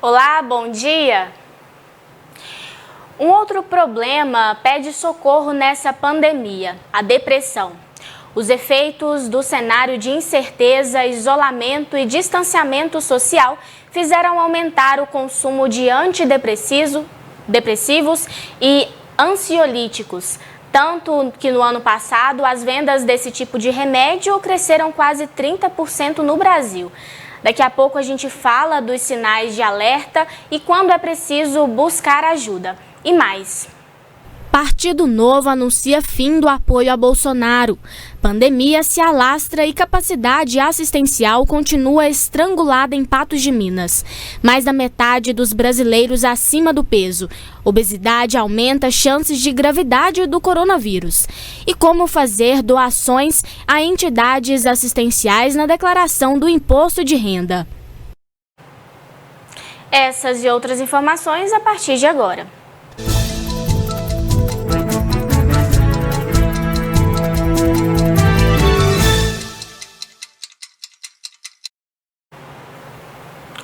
Olá, bom dia! Um outro problema pede socorro nessa pandemia, a depressão. Os efeitos do cenário de incerteza, isolamento e distanciamento social fizeram aumentar o consumo de antidepressivos e ansiolíticos. Tanto que no ano passado as vendas desse tipo de remédio cresceram quase 30% no Brasil. Daqui a pouco a gente fala dos sinais de alerta e quando é preciso buscar ajuda. E mais. Partido Novo anuncia fim do apoio a Bolsonaro. Pandemia se alastra e capacidade assistencial continua estrangulada em Patos de Minas. Mais da metade dos brasileiros acima do peso. Obesidade aumenta chances de gravidade do coronavírus. E como fazer doações a entidades assistenciais na declaração do imposto de renda. Essas e outras informações a partir de agora.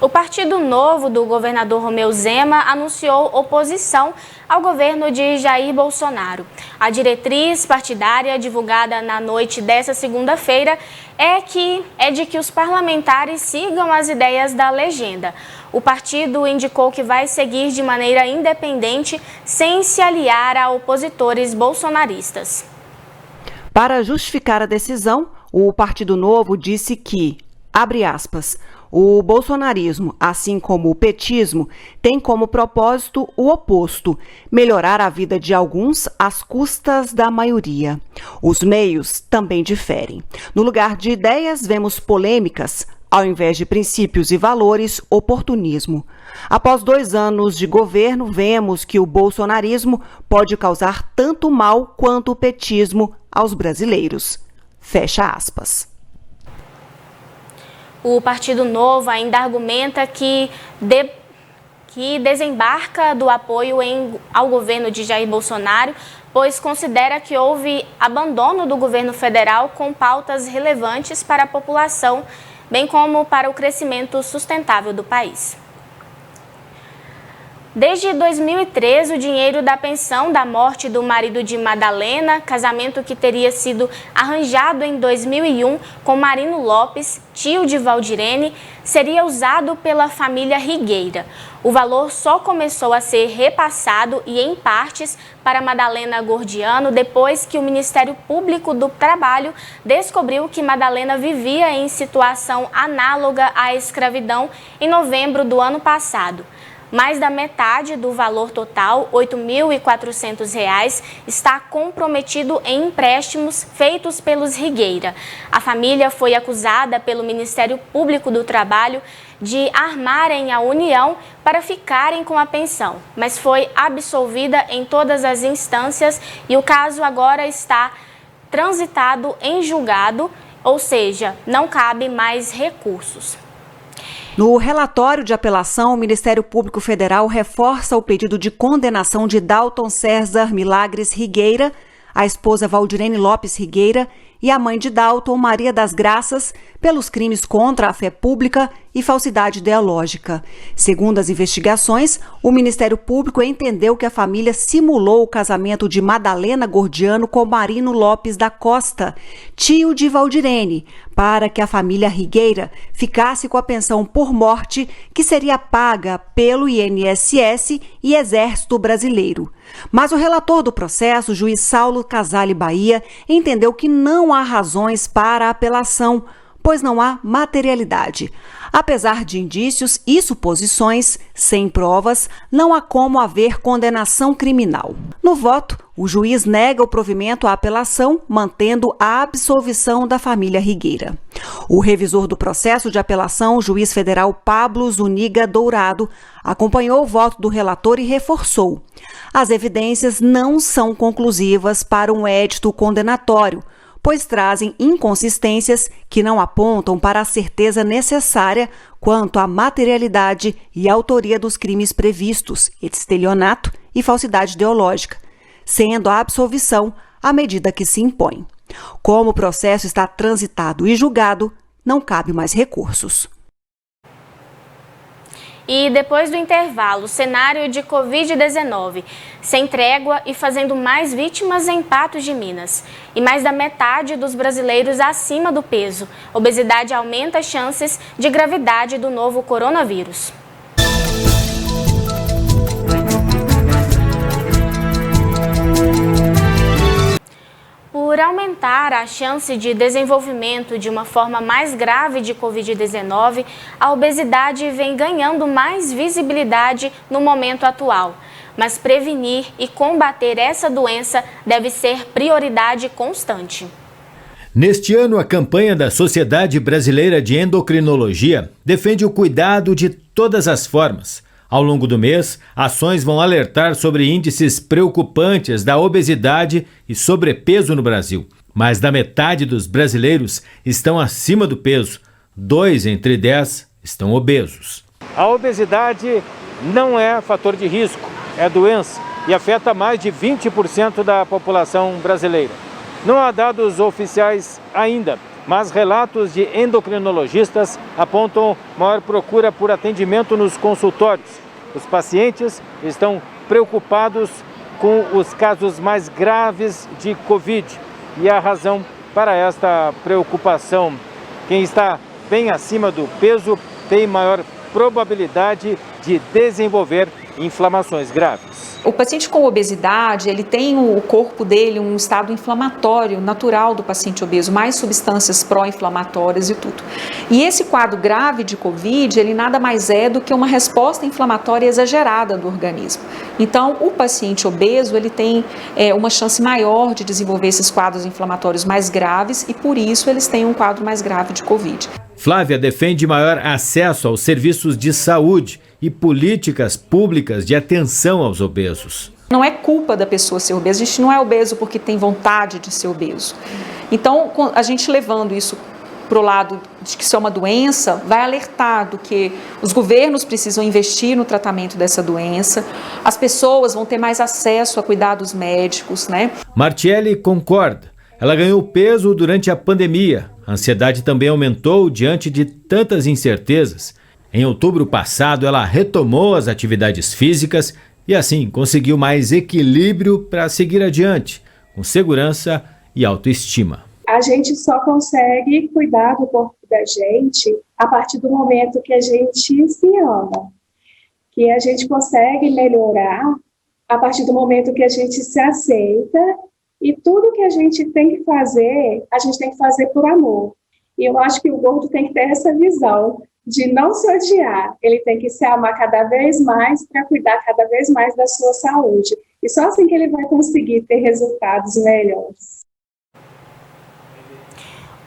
O Partido Novo do governador Romeu Zema anunciou oposição ao governo de Jair Bolsonaro. A diretriz partidária divulgada na noite desta segunda-feira é de que os parlamentares sigam as ideias da legenda. O partido indicou que vai seguir de maneira independente, sem se aliar a opositores bolsonaristas. Para justificar a decisão, o Partido Novo disse que, abre aspas, o bolsonarismo, assim como o petismo, tem como propósito o oposto, melhorar a vida de alguns às custas da maioria. Os meios também diferem. No lugar de ideias, vemos polêmicas, ao invés de princípios e valores, oportunismo. Após 2 anos de governo, vemos que o bolsonarismo pode causar tanto mal quanto o petismo aos brasileiros. Fecha aspas. O Partido Novo ainda argumenta que desembarca do apoio ao governo de Jair Bolsonaro, pois considera que houve abandono do governo federal com pautas relevantes para a população, bem como para o crescimento sustentável do país. Desde 2013, o dinheiro da pensão da morte do marido de Madalena, casamento que teria sido arranjado em 2001 com Marino Lopes, tio de Valdirene, seria usado pela família Rigueira. O valor só começou a ser repassado e em partes para Madalena Gordiano depois que o Ministério Público do Trabalho descobriu que Madalena vivia em situação análoga à escravidão em novembro do ano passado. Mais da metade do valor total, R$ 8.400, está comprometido em empréstimos feitos pelos Rigueira. A família foi acusada pelo Ministério Público do Trabalho de armarem a união para ficarem com a pensão, mas foi absolvida em todas as instâncias e o caso agora está transitado em julgado, ou seja, não cabe mais recursos. No relatório de apelação, o Ministério Público Federal reforça o pedido de condenação de Dalton César Milagres Rigueira, a esposa Valdirene Lopes Rigueira e a mãe de Dalton, Maria das Graças, pelos crimes contra a fé pública e falsidade ideológica. Segundo as investigações, o Ministério Público entendeu que a família simulou o casamento de Madalena Gordiano com Marino Lopes da Costa, tio de Valdirene, para que a família Rigueira ficasse com a pensão por morte que seria paga pelo INSS e Exército Brasileiro. Mas o relator do processo, o juiz Saulo Casale Bahia, entendeu que não há razões para a apelação, pois não há materialidade. Apesar de indícios e suposições, sem provas, não há como haver condenação criminal. No voto, o juiz nega o provimento à apelação, mantendo a absolvição da família Rigueira. O revisor do processo de apelação, o juiz federal Pablo Zuniga Dourado, acompanhou o voto do relator e reforçou: as evidências não são conclusivas para um édito condenatório, pois trazem inconsistências que não apontam para a certeza necessária quanto à materialidade e autoria dos crimes previstos, estelionato e falsidade ideológica, sendo a absolvição a medida que se impõe. Como o processo está transitado e julgado, não cabe mais recursos. E depois do intervalo, o cenário de Covid-19 sem trégua e fazendo mais vítimas em Patos de Minas. E mais da metade dos brasileiros acima do peso. Obesidade aumenta as chances de gravidade do novo coronavírus. Por aumentar a chance de desenvolvimento de uma forma mais grave de Covid-19, a obesidade vem ganhando mais visibilidade no momento atual. Mas prevenir e combater essa doença deve ser prioridade constante. Neste ano, a campanha da Sociedade Brasileira de Endocrinologia defende o cuidado de todas as formas. Ao longo do mês, ações vão alertar sobre índices preocupantes da obesidade e sobrepeso no Brasil. Mais da metade dos brasileiros estão acima do peso. 2 entre 10 estão obesos. A obesidade não é fator de risco, é doença e afeta mais de 20% da população brasileira. Não há dados oficiais ainda, mas relatos de endocrinologistas apontam maior procura por atendimento nos consultórios. Os pacientes estão preocupados com os casos mais graves de Covid e a razão para esta preocupação: quem está bem acima do peso tem maior probabilidade de desenvolver inflamações graves. O paciente com obesidade, ele tem o corpo dele um estado inflamatório natural do paciente obeso, mais substâncias pró-inflamatórias e tudo. E esse quadro grave de Covid, ele nada mais é do que uma resposta inflamatória exagerada do organismo. Então, o paciente obeso, ele tem uma chance maior de desenvolver esses quadros inflamatórios mais graves e, por isso, eles têm um quadro mais grave de Covid. Flávia defende maior acesso aos serviços de saúde e políticas públicas de atenção aos obesos. Não é culpa da pessoa ser obesa, a gente não é obeso porque tem vontade de ser obeso. Então, a gente levando isso para o lado de que isso é uma doença, vai alertar do que os governos precisam investir no tratamento dessa doença, as pessoas vão ter mais acesso a cuidados médicos, né? Martiele concorda. Ela ganhou peso durante a pandemia. A ansiedade também aumentou diante de tantas incertezas. Em outubro passado, ela retomou as atividades físicas e, assim, conseguiu mais equilíbrio para seguir adiante, com segurança e autoestima. A gente só consegue cuidar do corpo da gente a partir do momento que a gente se ama, que a gente consegue melhorar a partir do momento que a gente se aceita, e tudo que a gente tem que fazer, a gente tem que fazer por amor. E eu acho que o gordo tem que ter essa visão de não se odiar, ele tem que se amar cada vez mais para cuidar cada vez mais da sua saúde. E só assim que ele vai conseguir ter resultados melhores.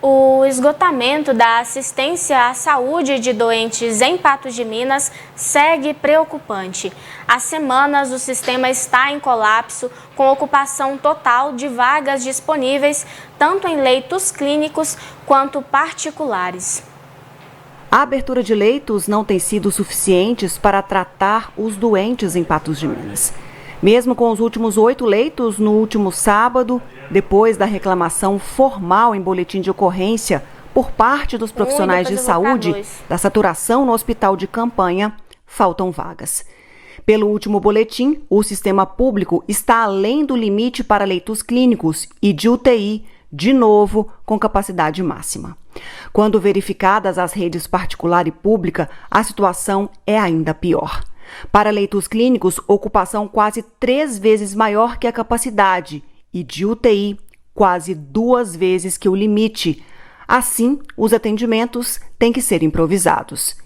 O esgotamento da assistência à saúde de doentes em Patos de Minas segue preocupante. Há semanas o sistema está em colapso, com ocupação total de vagas disponíveis, tanto em leitos clínicos quanto particulares. A abertura de leitos não tem sido suficientes para tratar os doentes em Patos de Minas. Mesmo com os últimos 8 leitos no último sábado, depois da reclamação formal em boletim de ocorrência por parte dos profissionais de saúde da saturação no hospital de campanha, faltam vagas. Pelo último boletim, o sistema público está além do limite para leitos clínicos e de UTI, de novo, com capacidade máxima. Quando verificadas as redes particular e pública, a situação é ainda pior. Para leitos clínicos, ocupação quase 3 vezes maior que a capacidade e de UTI, quase 2 vezes que o limite. Assim, os atendimentos têm que ser improvisados.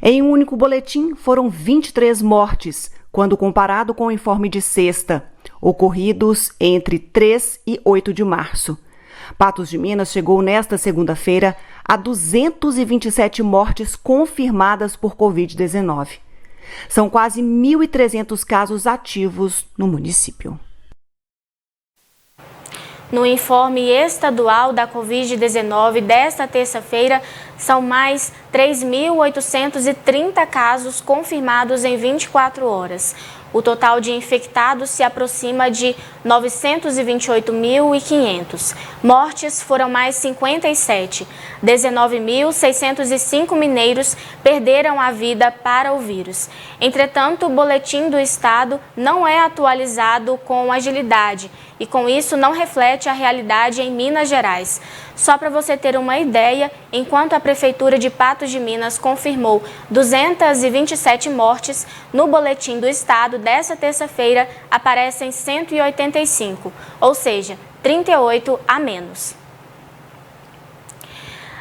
Em um único boletim, foram 23 mortes, quando comparado com o informe de sexta, ocorridos entre 3 e 8 de março. Patos de Minas chegou nesta segunda-feira a 227 mortes confirmadas por Covid-19. São quase 1.300 casos ativos no município. No informe estadual da Covid-19 desta terça-feira, são mais 3.830 casos confirmados em 24 horas. O total de infectados se aproxima de 928.500. Mortes foram mais 57. 19.605 mineiros perderam a vida para o vírus. Entretanto, o boletim do estado não é atualizado com agilidade e, com isso, não reflete a realidade em Minas Gerais. Só para você ter uma ideia, enquanto a Prefeitura de Patos de Minas confirmou 227 mortes, no boletim do estado dessa terça-feira aparecem 185, ou seja, 38 a menos.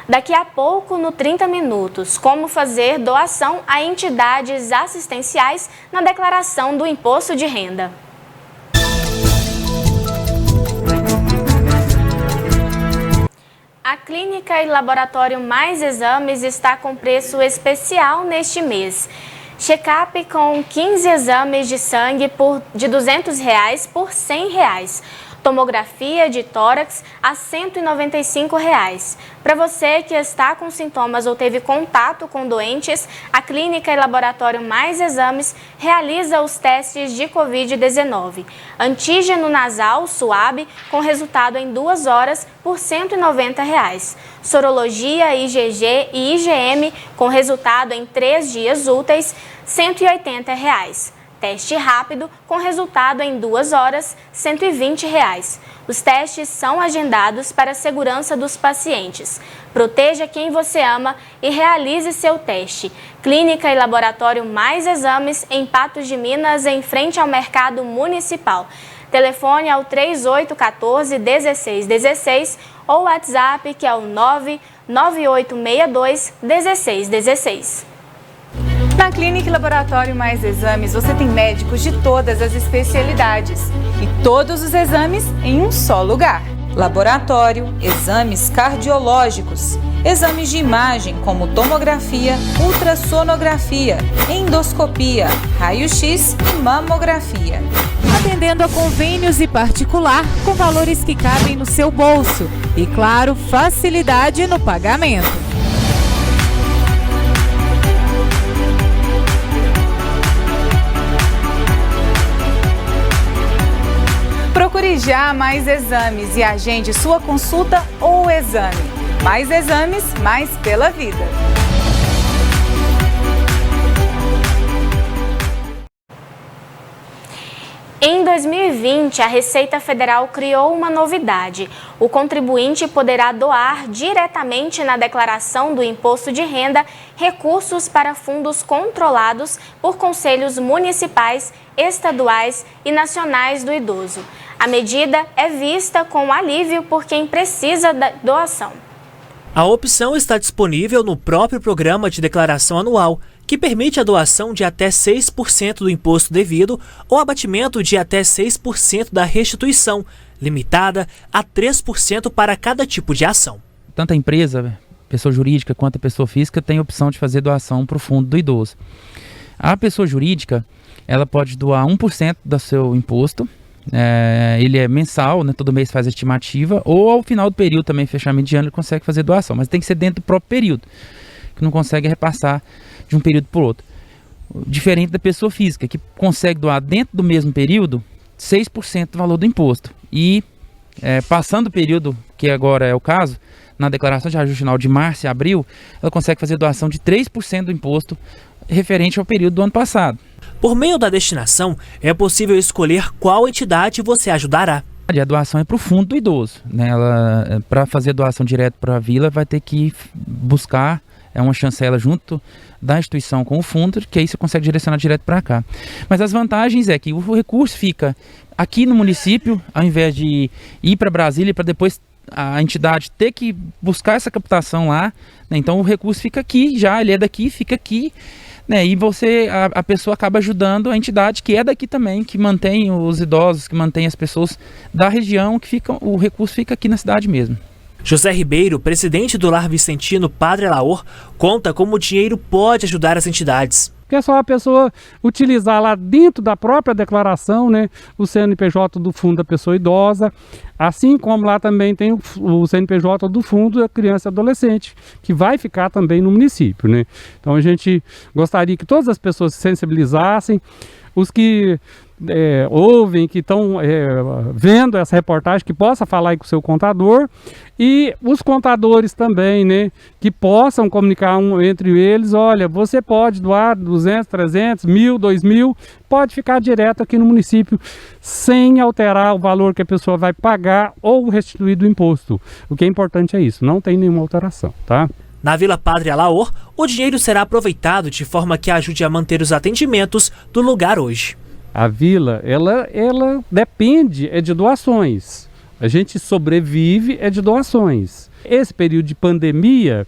Daqui a pouco, no 30 Minutos, como fazer doação a entidades assistenciais na declaração do Imposto de Renda. A Clínica e Laboratório Mais Exames está com preço especial neste mês. Check-up com 15 exames de sangue de R$ 200 por R$ 100. Tomografia de tórax a R$ 195. Para você que está com sintomas ou teve contato com doentes, a Clínica e Laboratório Mais Exames realiza os testes de Covid-19. Antígeno nasal suave com resultado em 2 horas por R$ 190. Sorologia IgG e IgM com resultado em 3 dias úteis, R$ 180. Teste rápido com resultado em 2 horas, R$ 120. Os testes são agendados para a segurança dos pacientes. Proteja quem você ama e realize seu teste. Clínica e Laboratório Mais Exames em Patos de Minas, em frente ao Mercado Municipal. Telefone ao 3814-1616 ou WhatsApp que é o 99862-1616. Na Clínica e Laboratório Mais Exames, você tem médicos de todas as especialidades e todos os exames em um só lugar. Laboratório, exames cardiológicos, exames de imagem como tomografia, ultrassonografia, endoscopia, raio-x e mamografia. Atendendo a convênios e particular com valores que cabem no seu bolso e, claro, facilidade no pagamento. Procure já Mais Exames e agende sua consulta ou exame. Mais Exames, mais pela vida. Em 2020, a Receita Federal criou uma novidade. O contribuinte poderá doar diretamente na declaração do Imposto de Renda recursos para fundos controlados por conselhos municipais, estaduais e nacionais do idoso. A medida é vista com alívio por quem precisa da doação. A opção está disponível no próprio Programa de Declaração Anual, que permite a doação de até 6% do imposto devido ou abatimento de até 6% da restituição, limitada a 3% para cada tipo de ação. Tanto a empresa, pessoa jurídica, quanto a pessoa física tem a opção de fazer doação para o fundo do idoso. A pessoa jurídica, ela pode doar 1% do seu imposto, ele é mensal, né, todo mês faz a estimativa, ou ao final do período também, fechamento de ano, ele consegue fazer doação, mas tem que ser dentro do próprio período, que não consegue repassar de um período para o outro. Diferente da pessoa física, que consegue doar dentro do mesmo período 6% do valor do imposto. E passando o período, que agora é o caso, na declaração de ajuste final de março e abril, ela consegue fazer doação de 3% do imposto referente ao período do ano passado. Por meio da destinação, é possível escolher qual entidade você ajudará. A doação é para o fundo do idoso, né? Para fazer doação direto para a vila, vai ter que buscar uma chancela junto da instituição com o fundo, que aí você consegue direcionar direto para cá. Mas as vantagens é que o recurso fica aqui no município, ao invés de ir para Brasília para depois a entidade ter que buscar essa captação lá, né? Então o recurso fica aqui, já ele é daqui, fica aqui, né? E a pessoa acaba ajudando a entidade que é daqui também, que mantém os idosos, que mantém as pessoas da região, o recurso fica aqui na cidade mesmo. José Ribeiro, presidente do Lar Vicentino Padre Laor, conta como o dinheiro pode ajudar as entidades. Que é só a pessoa utilizar lá dentro da própria declaração, né, o CNPJ do Fundo da Pessoa Idosa, assim como lá também tem o CNPJ do Fundo da Criança e Adolescente, que vai ficar também no município, né? Então a gente gostaria que todas as pessoas se sensibilizassem. os que ouvem, que estão vendo essa reportagem, que possa falar aí com o seu contador, e os contadores também, né, que possam comunicar entre eles, olha, você pode doar 200, 300, 1.000, 2.000, pode ficar direto aqui no município, sem alterar o valor que a pessoa vai pagar ou restituir do imposto. O que é importante é isso, não tem nenhuma alteração, tá? Na Vila Padre Alaor, o dinheiro será aproveitado de forma que ajude a manter os atendimentos do lugar hoje. A vila, ela depende de doações. A gente sobrevive de doações. Esse período de pandemia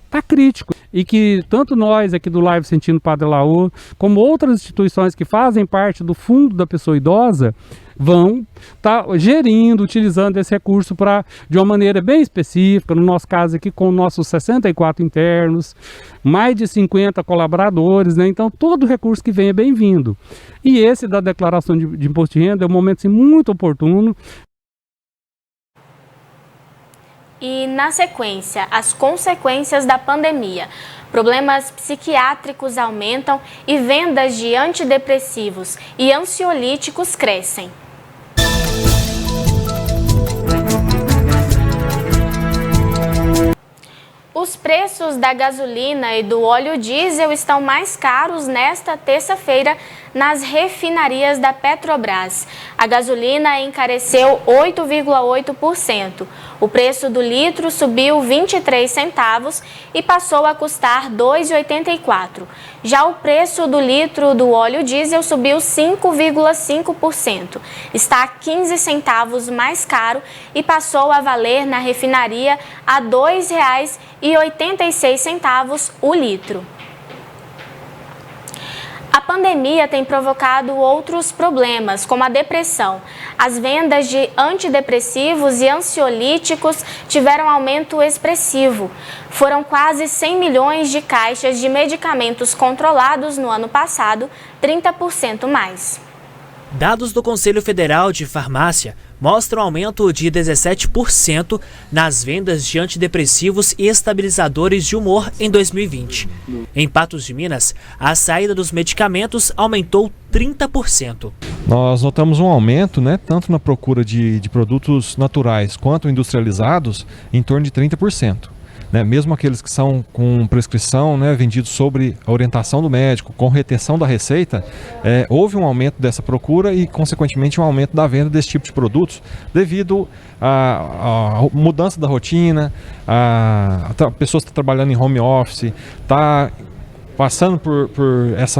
está crítico e que tanto nós aqui do Lar Vicentino Padre Alaor, como outras instituições que fazem parte do Fundo da Pessoa Idosa, vão estar gerindo, utilizando esse recurso de uma maneira bem específica, no nosso caso aqui com nossos 64 internos, mais de 50 colaboradores, né? Então todo recurso que vem é bem-vindo. E esse da declaração de imposto de renda é um momento assim, muito oportuno. E, na sequência, as consequências da pandemia. Problemas psiquiátricos aumentam e vendas de antidepressivos e ansiolíticos crescem. Os preços da gasolina e do óleo diesel estão mais caros nesta terça-feira nas refinarias da Petrobras. A gasolina encareceu 8,8%. O preço do litro subiu 23 centavos e passou a custar R$ 2,84. Já o preço do litro do óleo diesel subiu 5,5%. Está 15 centavos mais caro e passou a valer na refinaria a R$ 2,86 o litro. A pandemia tem provocado outros problemas, como a depressão. As vendas de antidepressivos e ansiolíticos tiveram aumento expressivo. Foram quase 100 milhões de caixas de medicamentos controlados no ano passado, 30% mais. Dados do Conselho Federal de Farmácia mostram aumento de 17% nas vendas de antidepressivos e estabilizadores de humor em 2020. Em Patos de Minas, a saída dos medicamentos aumentou 30%. Nós notamos um aumento, tanto na procura de produtos naturais quanto industrializados, em torno de 30%. Mesmo aqueles que são com prescrição, vendidos sobre a orientação do médico, com retenção da receita, houve um aumento dessa procura e, consequentemente, um aumento da venda desse tipo de produtos devido à mudança da rotina, a pessoas que estão trabalhando em home office, está passando por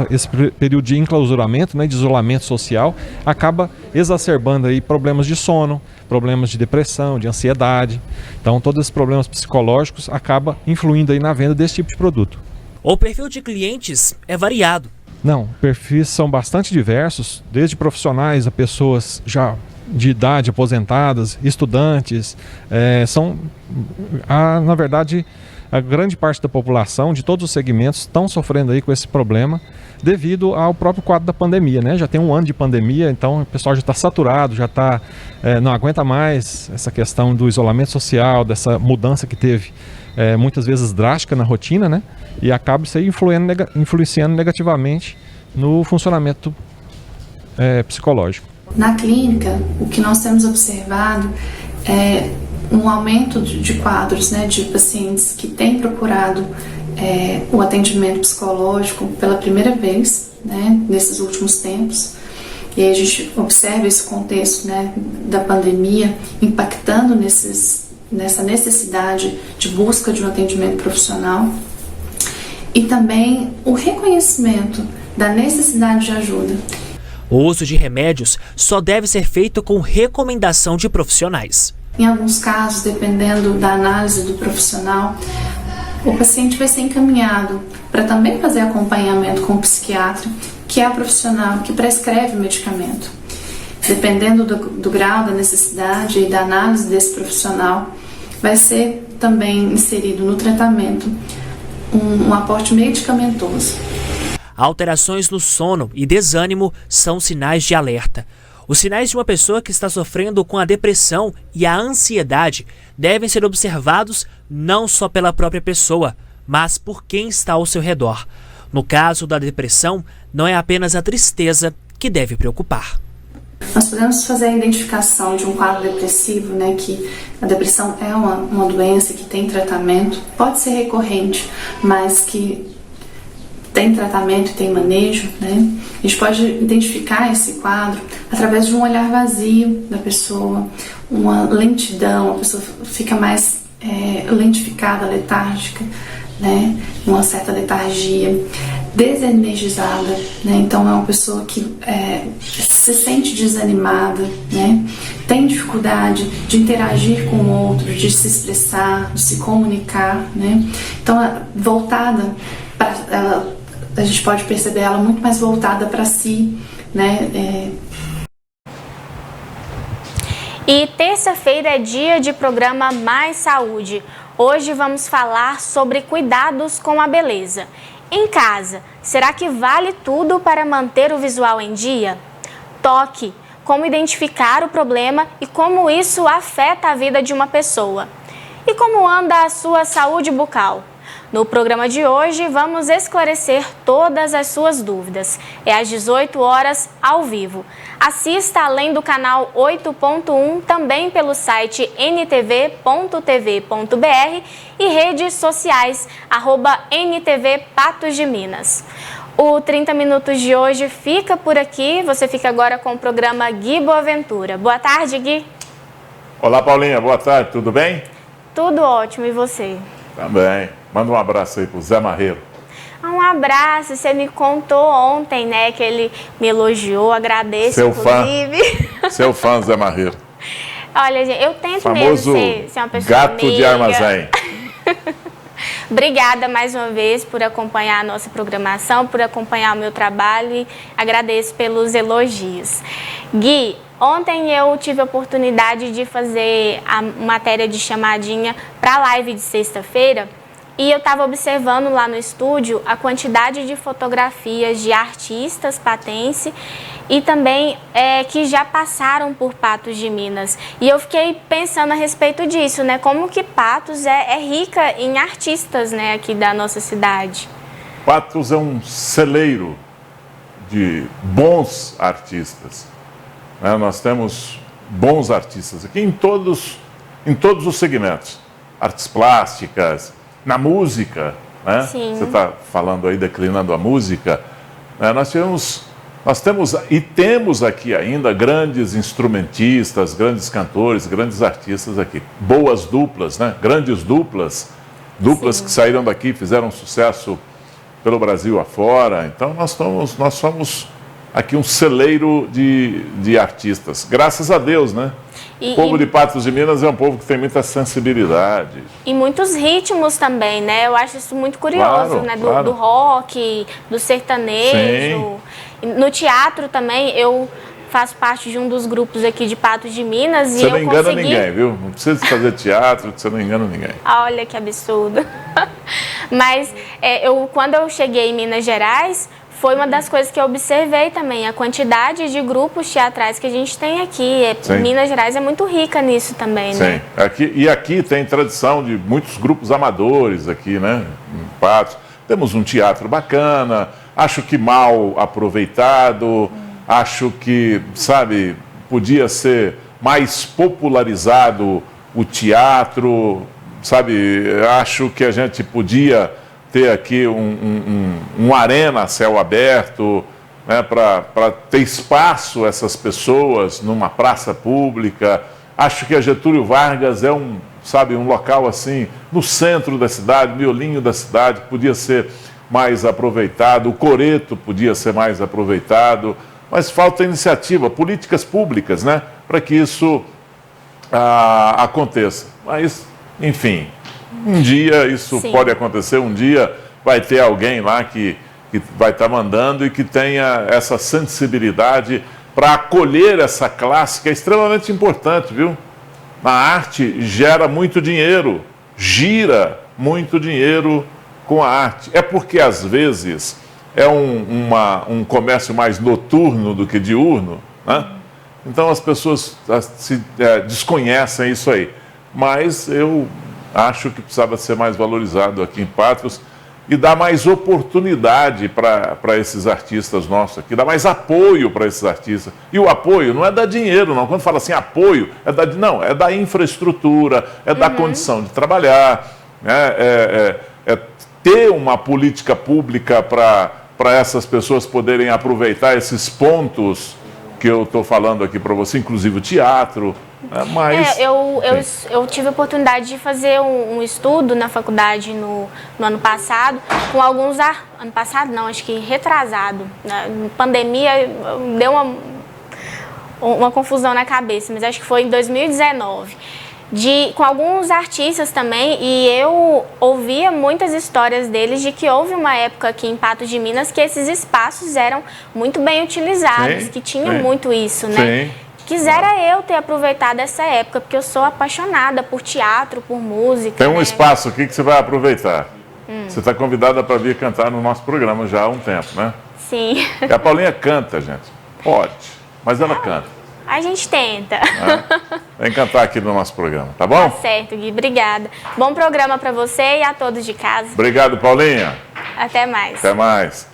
esse período de enclausuramento, de isolamento social, acaba exacerbando aí problemas de sono, problemas de depressão, de ansiedade. Então, todos esses problemas psicológicos acabam influindo aí na venda desse tipo de produto. O perfil de clientes é variado. Não, perfis são bastante diversos, desde profissionais a pessoas já de idade, aposentadas, estudantes, na verdade, a grande parte da população, de todos os segmentos, estão sofrendo aí com esse problema devido ao próprio quadro da pandemia, Já tem um ano de pandemia, então o pessoal já está saturado, já não aguenta mais essa questão do isolamento social, dessa mudança que teve muitas vezes drástica na rotina, E acaba isso aí influenciando negativamente no funcionamento psicológico. Na clínica, o que nós temos observado é um aumento de quadros, de pacientes que têm procurado o atendimento psicológico pela primeira vez, nesses últimos tempos. E aí a gente observa esse contexto, da pandemia impactando nessa necessidade de busca de um atendimento profissional. E também o reconhecimento da necessidade de ajuda. O uso de remédios só deve ser feito com recomendação de profissionais. Em alguns casos, dependendo da análise do profissional, o paciente vai ser encaminhado para também fazer acompanhamento com o psiquiatra, que é a profissional que prescreve o medicamento. Dependendo do grau da necessidade e da análise desse profissional, vai ser também inserido no tratamento um aporte medicamentoso. Alterações no sono e desânimo são sinais de alerta. Os sinais de uma pessoa que está sofrendo com a depressão e a ansiedade devem ser observados não só pela própria pessoa, mas por quem está ao seu redor. No caso da depressão, não é apenas a tristeza que deve preocupar. Nós podemos fazer a identificação de um quadro depressivo, né, que a depressão é uma doença que tem tratamento, pode ser recorrente, mas que tem tratamento e tem manejo, né? A gente pode identificar esse quadro através de um olhar vazio da pessoa, uma lentidão, a pessoa fica mais lentificada, letárgica, né? Uma certa letargia, desenergizada, né? Então é uma pessoa que se sente desanimada, né? Tem dificuldade de interagir com o outro, de se expressar, de se comunicar, né? Então voltada para ela, a gente pode perceber ela muito mais voltada para si, né? E terça-feira é dia de programa Mais Saúde. Hoje vamos falar sobre cuidados com a beleza. Em casa, será que vale tudo para manter o visual em dia? Toque, como identificar o problema e como isso afeta a vida de uma pessoa. E como anda a sua saúde bucal? No programa de hoje, vamos esclarecer todas as suas dúvidas. É às 18 horas, ao vivo. Assista além do canal 8.1, também pelo site ntv.tv.br e redes sociais, @NTV Patos de Minas. O 30 Minutos de hoje fica por aqui. Você fica agora com o programa Gui Boaventura. Boa tarde, Gui. Olá, Paulinha. Boa tarde. Tudo bem? Tudo ótimo. E você? Também. Manda um abraço aí pro Zé Marreiro. Um abraço. Você me contou ontem, né, que ele me elogiou. Agradeço, Seu inclusive. Seu fã, Zé Marreiro. Olha, gente, eu tento famoso mesmo ser uma pessoa gato amiga. de armazém. Obrigada mais uma vez por acompanhar a nossa programação, por acompanhar o meu trabalho e agradeço pelos elogios. Gui, ontem eu tive a oportunidade de fazer a matéria de chamadinha para a live de sexta-feira e eu estava observando lá no estúdio a quantidade de fotografias de artistas patense e também que já passaram por Patos de Minas. E eu fiquei pensando a respeito disso, né? Como que Patos é rica em artistas, né, aqui da nossa cidade. Patos é um celeiro de bons artistas. Nós temos bons artistas aqui em todos os segmentos. Artes plásticas, na música, né? Sim. Você está falando aí, declinando a música. Nós temos aqui ainda grandes instrumentistas, grandes cantores, grandes artistas aqui. Boas duplas, né? Grandes duplas Sim. que saíram daqui, fizeram sucesso pelo Brasil afora. Então nós somos aqui um celeiro de artistas. Graças a Deus, né? O povo de Patos de Minas é um povo que tem muita sensibilidade. E muitos ritmos também, né? Eu acho isso muito curioso, Claro, né? claro. Do rock, do sertanejo. Sim. No teatro também, eu faço parte de um dos grupos aqui de Patos de Minas Você e não eu engana consegui... ninguém, viu? Não precisa fazer teatro que você não engana ninguém. Olha que absurdo. Mas quando eu cheguei em Minas Gerais, foi uma das coisas que eu observei também, a quantidade de grupos teatrais que a gente tem aqui. Minas Gerais é muito rica nisso também, né? Sim. Aqui tem tradição de muitos grupos amadores aqui, né? Em Patos. Temos um teatro bacana, acho que mal aproveitado, acho que, sabe, podia ser mais popularizado o teatro, sabe? Acho que a gente podia ter aqui um arena a céu aberto, né, para ter espaço a essas pessoas numa praça pública. Acho que a Getúlio Vargas é um local assim, no centro da cidade, miolinho da cidade, podia ser mais aproveitado, o Coreto podia ser mais aproveitado, mas falta iniciativa, políticas públicas, né, para que isso aconteça. Mas, enfim, um dia isso Sim. pode acontecer, um dia vai ter alguém lá que vai estar mandando e que tenha essa sensibilidade para acolher essa classe que é extremamente importante, viu? Na arte gera muito dinheiro, gira muito dinheiro com a arte. É porque às vezes é um comércio mais noturno do que diurno, né? Então as pessoas desconhecem isso aí. Mas eu acho que precisava ser mais valorizado aqui em Patos e dar mais oportunidade para esses artistas nossos aqui, dar mais apoio para esses artistas. E o apoio não é dar dinheiro, não. Quando fala assim, apoio, é da infraestrutura, é da condição de trabalhar, né? É ter uma política pública para essas pessoas poderem aproveitar esses pontos que eu estou falando aqui para você, inclusive o teatro. Mas eu tive a oportunidade de fazer um estudo na faculdade no ano passado, com alguns... Ano passado não, acho que retrasado. Na pandemia deu uma confusão na cabeça, mas acho que foi em 2019. Com alguns artistas também, e eu ouvia muitas histórias deles de que houve uma época aqui em Patos de Minas que esses espaços eram muito bem utilizados, que tinham muito isso, né? Sim. Quisera eu ter aproveitado essa época, porque eu sou apaixonada por teatro, por música. Tem um espaço aqui que você vai aproveitar. Você está convidada para vir cantar no nosso programa já há um tempo, né? Sim. E a Paulinha canta, gente. Pode, mas ela canta. A gente tenta. Vem cantar aqui no nosso programa, tá bom? Tá certo, Gui. Obrigada. Bom programa para você e a todos de casa. Obrigado, Paulinha. Até mais. Até mais.